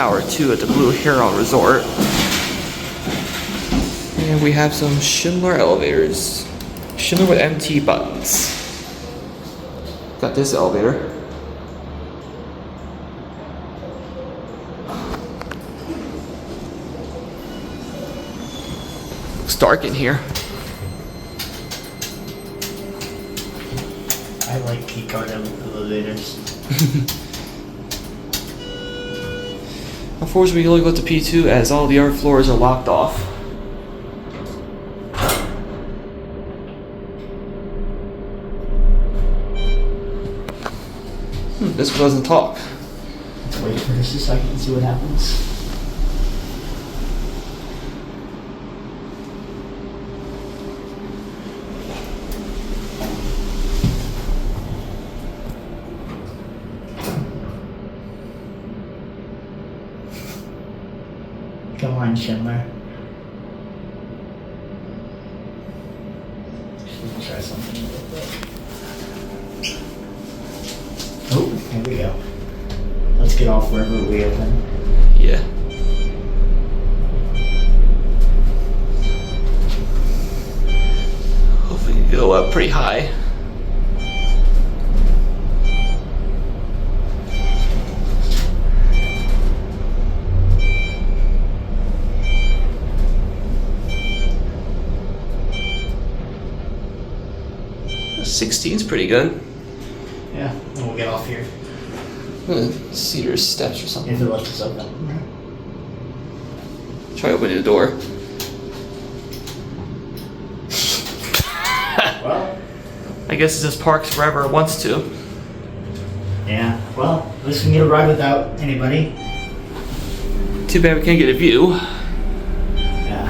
Tower 2 at the Blue Heron Resort. And we have some Schindler elevators. Schindler with MT buttons. Got this elevator. Looks dark in here. I like key card elevators. Unfortunately, we can only go to P2 as all the other floors are locked off. This one doesn't talk. Let's wait for just a second and see what happens. Come on, Schindler. Just try something real quick. Oh, here we go. Let's get off wherever we open. Yeah. Hopefully you go up pretty high. Sixteen's pretty good. Yeah, and we'll get off here. Cedar steps or something. If it left us open. Try opening the door. Well, I guess it just parks wherever it wants to. yeah, well, at least we can get a ride without anybody. Too bad we can't get a view. Yeah.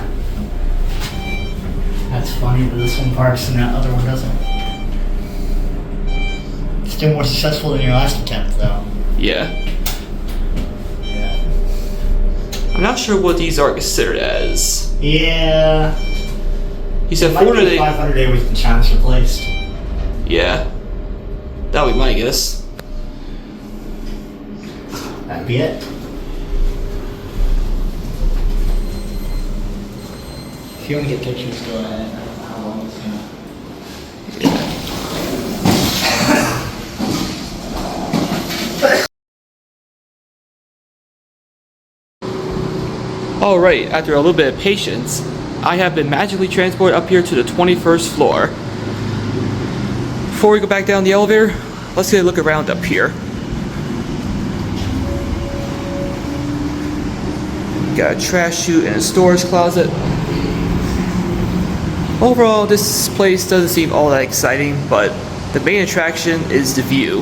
That's funny that this one parks and that other one doesn't. Still more successful than your last attempt, though. Yeah. Yeah. I'm not sure what these are considered as. Yeah. He said It might 400 be a 500 a with the channels replaced. Yeah. That would be my guess. That'd be it. If you want to get pictures, go ahead. I don't know how long it's gonna. Alright, after a little bit of patience, I have been magically transported up here to the 21st floor. Before we go back down the elevator, let's get a look around up here. Got a trash chute and a storage closet. Overall, this place doesn't seem all that exciting, but the main attraction is the view.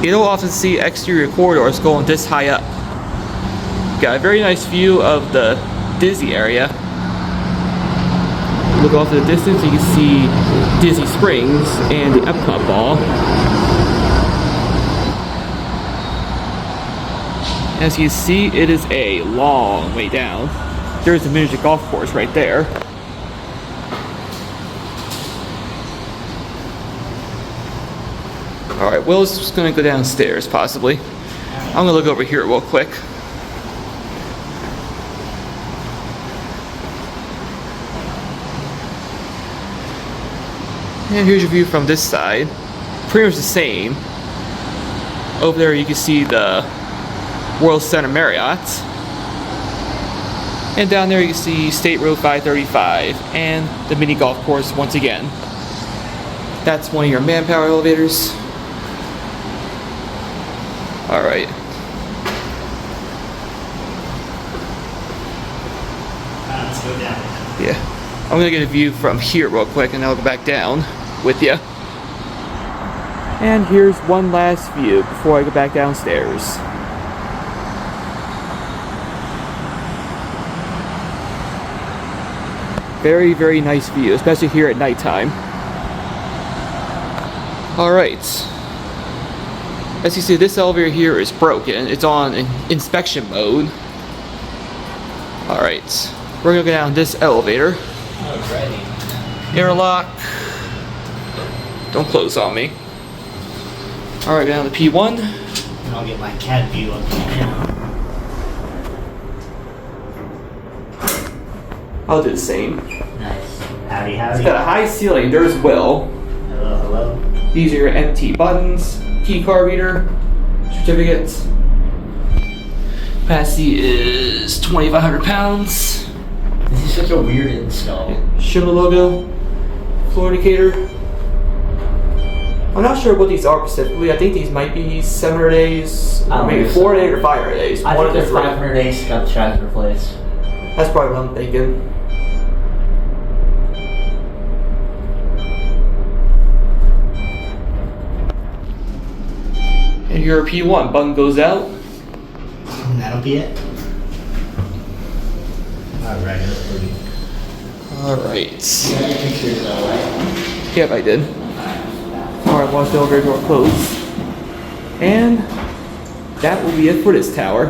You don't often see exterior corridors going this high up. Got a very nice view of the Disney area. Look off in the distance, you can see Disney Springs and the Epcot Ball. As you see, it is a long way down. There's the miniature golf course right there. Alright, Will's just gonna go downstairs, possibly. I'm gonna look over here real quick. And here's your view from this side. Pretty much the same. Over there you can see the World Center Marriott. And down there you can see State Road 535 and the mini golf course once again. That's one of your manpower elevators. Alright. Let's go down. Yeah. I'm gonna get a view from here real quick and then I'll go back down with you. And here's one last view before I go back downstairs. Very, very nice view, especially here at nighttime. Alright. As you see, this elevator here is broken. It's on inspection mode. Alright. We're gonna go down this elevator. Alrighty. Interlock. Don't close on me. Alright, down to P1. And I'll get my cat view up here now. I'll do the same. Nice. Howdy, It's howdy. got a high ceiling. There's Will. Hello, hello. These are your MT buttons, key card reader, certificates. Capacity is 2,500 pounds. This is such a weird install. Schindler logo, floor indicator. I'm not sure what these are specifically. I think these might be 700 days, or maybe 4 days or 500 days. I One think of the they're three. 500 days got the tracks replaced. That's probably what I'm thinking. And your P1 button goes out. And that'll be it. Alright, that's pretty. Alright. You got your pictures though, right? Yep, I did. Alright, watch the elevator door close. And that will be it for this tower.